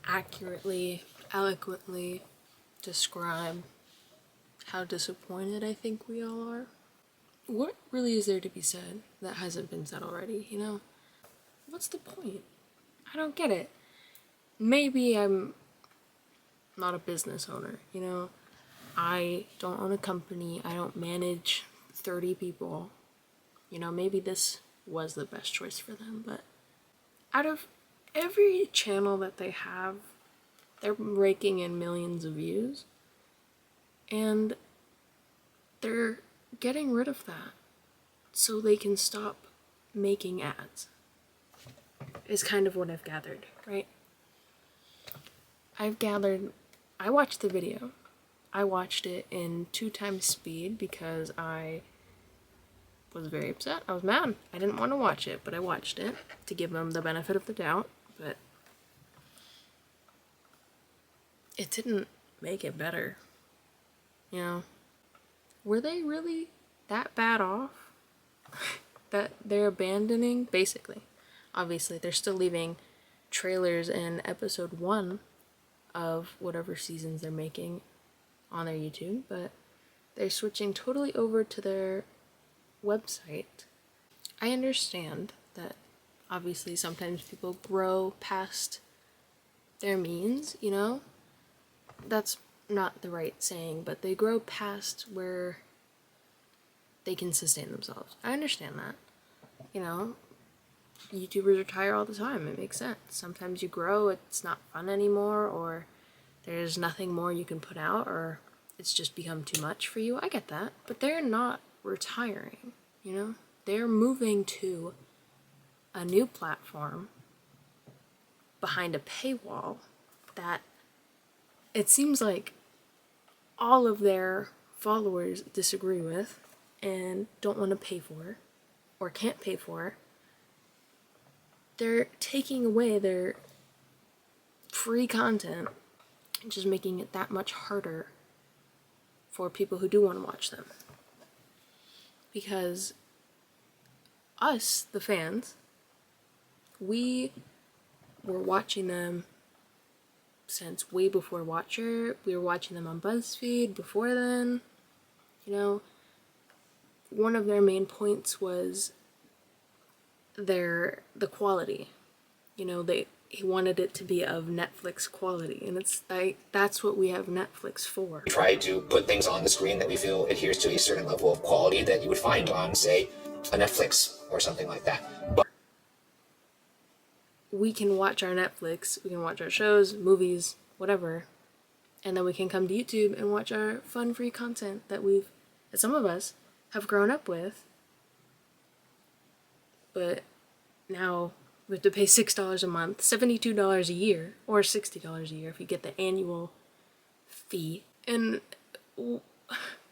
accurately, eloquently describe how disappointed I think we all are. What really is there to be said that hasn't been said already, you know? What's the point? I don't get it. Maybe I'm not a business owner, you know? I don't own a company, I don't manage 30 people. You know, maybe this was the best choice for them, but out of every channel that they have, they're raking in millions of views, and they're getting rid of that so they can stop making ads, is kind of what I've gathered, right? I watched the video. I watched it in 2x speed because I was very upset. I was mad. I didn't want to watch it, but I watched it to give them the benefit of the doubt, but it didn't make it better. You know, were they really that bad off that they're abandoning? Basically, obviously, they're still leaving trailers in episode 1 of whatever seasons they're making on their YouTube, but they're switching totally over to their website. I understand that obviously sometimes people grow past their means, you know? That's not the right saying, but they grow past where they can sustain themselves. I understand that. You know, YouTubers retire all the time. It makes sense. Sometimes you grow, it's not fun anymore, or there's nothing more you can put out, or it's just become too much for you. I get that. But they're not retiring, you know? They're moving to a new platform behind a paywall that it seems like all of their followers disagree with and don't want to pay for or can't pay for. They're taking away their free content and just making it that much harder for people who do want to watch them. Because us, the fans, we were watching them since way before Watcher. We were watching them on BuzzFeed before then. You know, one of their main points was the quality. You know, he wanted it to be of Netflix quality, and it's like that's what we have Netflix for. We try to put things on the screen that we feel adheres to a certain level of quality that you would find on, say, a Netflix or something like that. But we can watch our Netflix, we can watch our shows, movies, whatever, and then we can come to YouTube and watch our fun free content that some of us have grown up with. But now we have to pay $6 a month, $72 a year, or $60 a year if you get the annual fee. And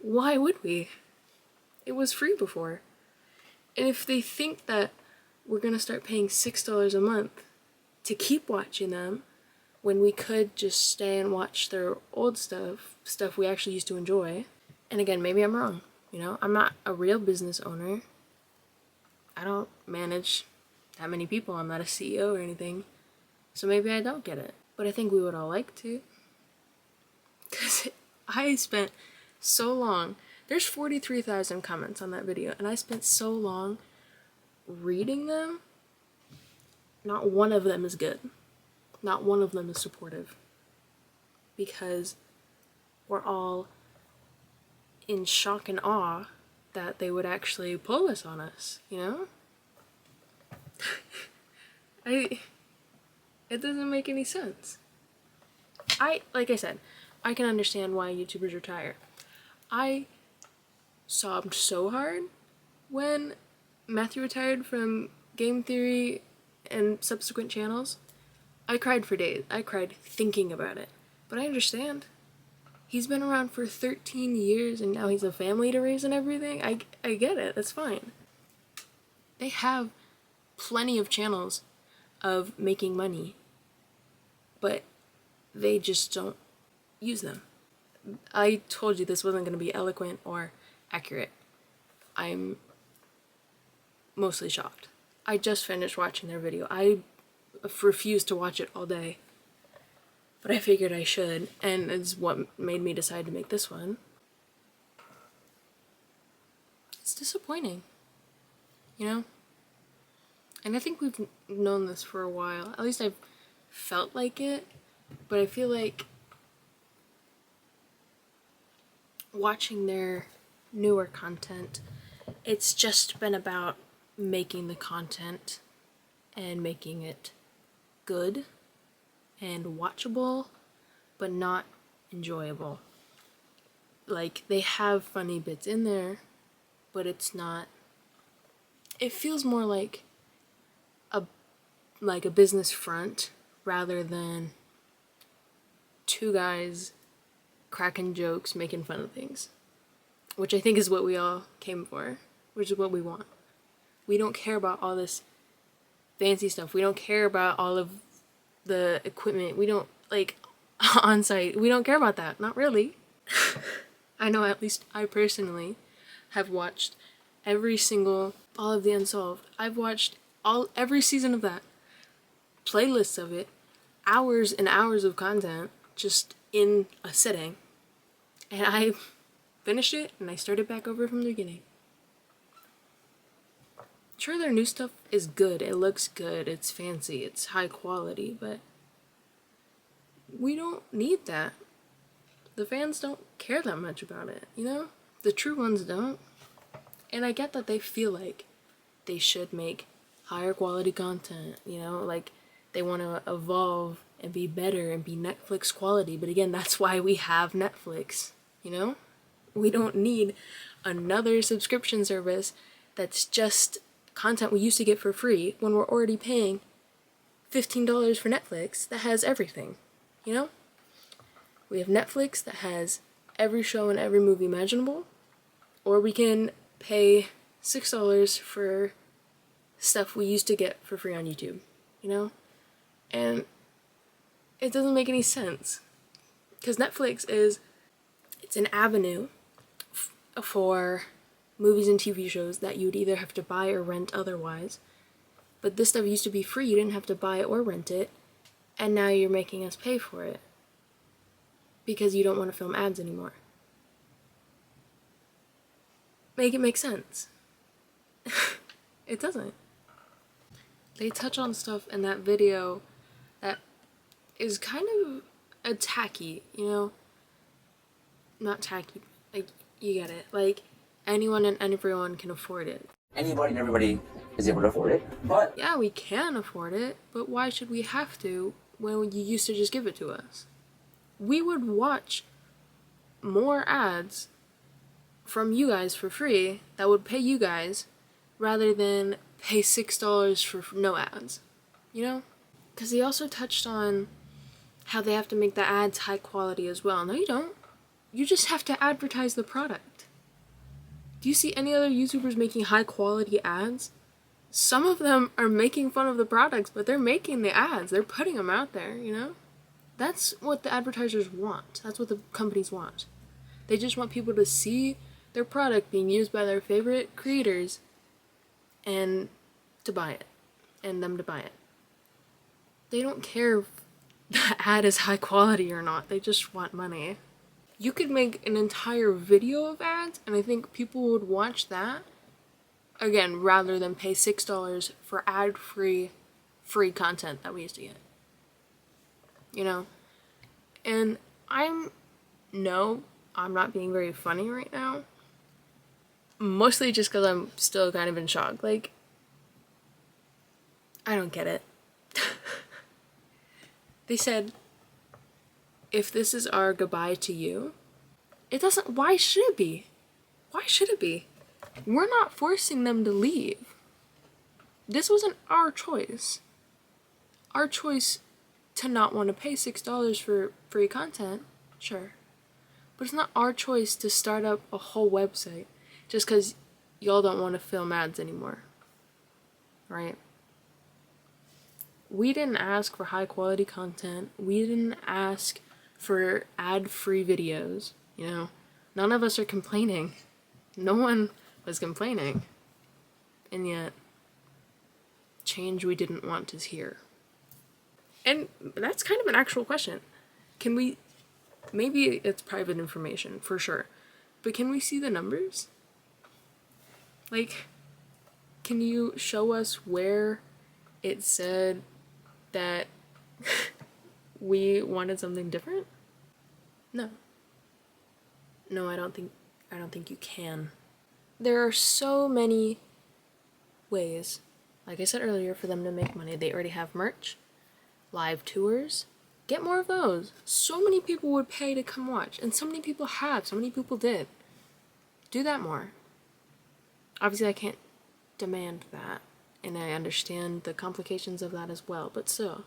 why would we? It was free before. And if they think that we're gonna start paying $6 a month to keep watching them when we could just stay and watch their old stuff we actually used to enjoy. And again, maybe I'm wrong, you know? I'm not a real business owner. I don't manage that many people. I'm not a CEO or anything. So maybe I don't get it. But I think we would all like to. Because I spent so long. There's 43,000 comments on that video, and I spent so long reading them. Not one of them is good. Not one of them is supportive. Because we're all in shock and awe that they would actually pull this on us, you know? It doesn't make any sense. Like I said, I can understand why YouTubers retire. I sobbed so hard when Matthew retired from Game Theory and subsequent channels. I cried for days. I cried thinking about it. But I understand. He's been around for 13 years and now he's a family to raise and everything. I get it. That's fine. They have plenty of channels of making money, but they just don't use them. I told you this wasn't going to be eloquent or accurate. I'm mostly shocked. I just finished watching their video. I refused to watch it all day. but I figured I should, and it's what made me decide to make this one. It's disappointing, you know? And I think we've known this for a while. At least I've felt like it, but I feel like watching their newer content, it's just been about making the content and making it good and watchable, but not enjoyable. Like, they have funny bits in there, but it's not, it feels more like a business front rather than two guys cracking jokes, making fun of things, which I think is what we all came for, which is what we want. We don't care about all this fancy stuff. We don't care about all of the equipment. We don't, like, on-site. We don't care about that. Not really. I know, at least I personally have watched all of the Unsolved. I've watched every season of that. Playlists of it. Hours and hours of content just in a sitting. And I finished it and I started back over from the beginning. Sure, their new stuff is good. It looks good. It's fancy. It's high quality, but we don't need that. The fans don't care that much about it, you know? The true ones don't. And I get that they feel like they should make higher quality content, you know? Like, they want to evolve and be better and be Netflix quality. But again, that's why we have Netflix, you know? We don't need another subscription service that's just content we used to get for free when we're already paying $15 for Netflix that has everything, you know? We have Netflix that has every show and every movie imaginable, or we can pay $6 for stuff we used to get for free on YouTube, you know? And it doesn't make any sense, because Netflix it's an avenue for movies and TV shows that you would either have to buy or rent otherwise. But this stuff used to be free, you didn't have to buy it or rent it, and now you're making us pay for it because you don't want to film ads anymore. Make it make sense. It doesn't. They touch on stuff in that video that is kind of a tacky, you know? Not tacky, like, you get it. Like, anyone and everyone can afford it. Anybody and everybody is able to afford it, but yeah, we can afford it, but why should we have to when you used to just give it to us? We would watch more ads from you guys for free that would pay you guys rather than pay $6 for no ads, you know? Because he also touched on how they have to make the ads high quality as well. No, you don't. You just have to advertise the product. Do you see any other YouTubers making high quality ads? Some of them are making fun of the products, but they're making the ads. They're putting them out there, you know? That's what the advertisers want. That's what the companies want. They just want people to see their product being used by their favorite creators and to buy it, and them to buy it. They don't care if the ad is high quality or not. They just want money. You could make an entire video of ads, and I think people would watch that, again, rather than pay $6 for ad-free, free content that we used to get. You know? And I'm not being very funny right now. Mostly just because I'm still kind of in shock. Like, I don't get it. They said, if this is our goodbye to you, why should it be? Why should it be? We're not forcing them to leave. This wasn't our choice. Our choice to not want to pay $6 for free content, sure. But it's not our choice to start up a whole website just because y'all don't want to film ads anymore. Right? We didn't ask for high quality content. We didn't ask for ad-free videos, you know? None of us are complaining. No one was complaining. And yet, change we didn't want to hear. And that's kind of an actual question. Can we, maybe it's private information for sure, but can we see the numbers? Like, can you show us where it said that we wanted something different? No. No, I don't think you can. There are so many ways, like I said earlier, for them to make money. They already have merch, live tours. Get more of those. So many people would pay to come watch, and so many people have, so many people did. Do that more. Obviously, I can't demand that, and I understand the complications of that as well, but still.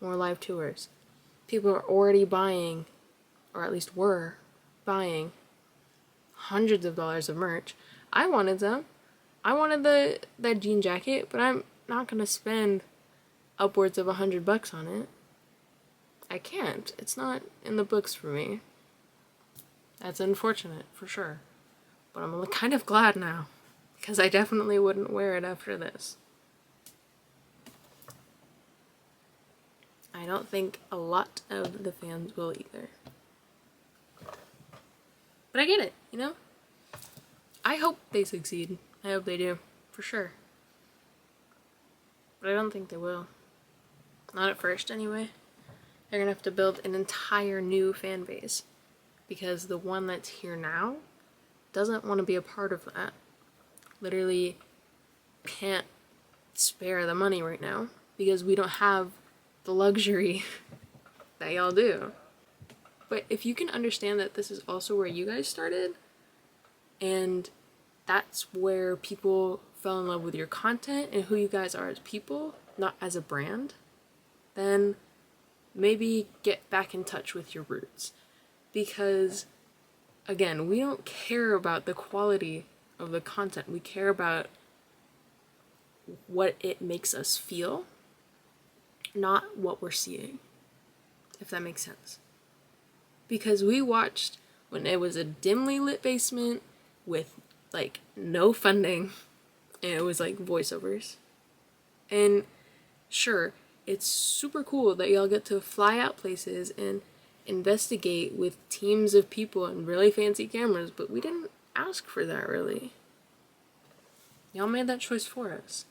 More live tours. People are already buying, or at least were buying, hundreds of dollars of merch. I wanted them. I wanted that jean jacket, but I'm not gonna spend upwards of $100 on it. I can't. It's not in the books for me. That's unfortunate, for sure. But I'm kind of glad now, because I definitely wouldn't wear it after this. I don't think a lot of the fans will either. But I get it, you know? I hope they succeed. I hope they do, for sure. But I don't think they will. Not at first, anyway. They're gonna have to build an entire new fan base, because the one that's here now doesn't want to be a part of that. Literally can't spare the money right now, because we don't have the luxury that y'all do. But if you can understand that this is also where you guys started, and that's where people fell in love with your content and who you guys are as people, not as a brand, then maybe get back in touch with your roots. Because, again, we don't care about the quality of the content. We care about what it makes us feel, not what we're seeing, if that makes sense. Because we watched when it was a dimly lit basement with like no funding, and it was like voiceovers. And sure, it's super cool that y'all get to fly out places and investigate with teams of people and really fancy cameras, but we didn't ask for that really. Y'all made that choice for us.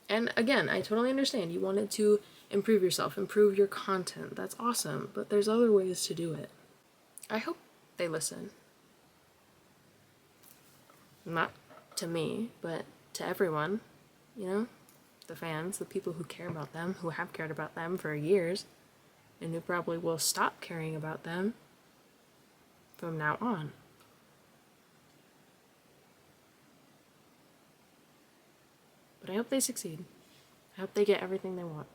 And again, I totally understand. You wanted to improve yourself, improve your content. That's awesome, but there's other ways to do it. I hope they listen. Not to me, but to everyone, you know? The fans, the people who care about them, who have cared about them for years, and who probably will stop caring about them from now on. But I hope they succeed. I hope they get everything they want.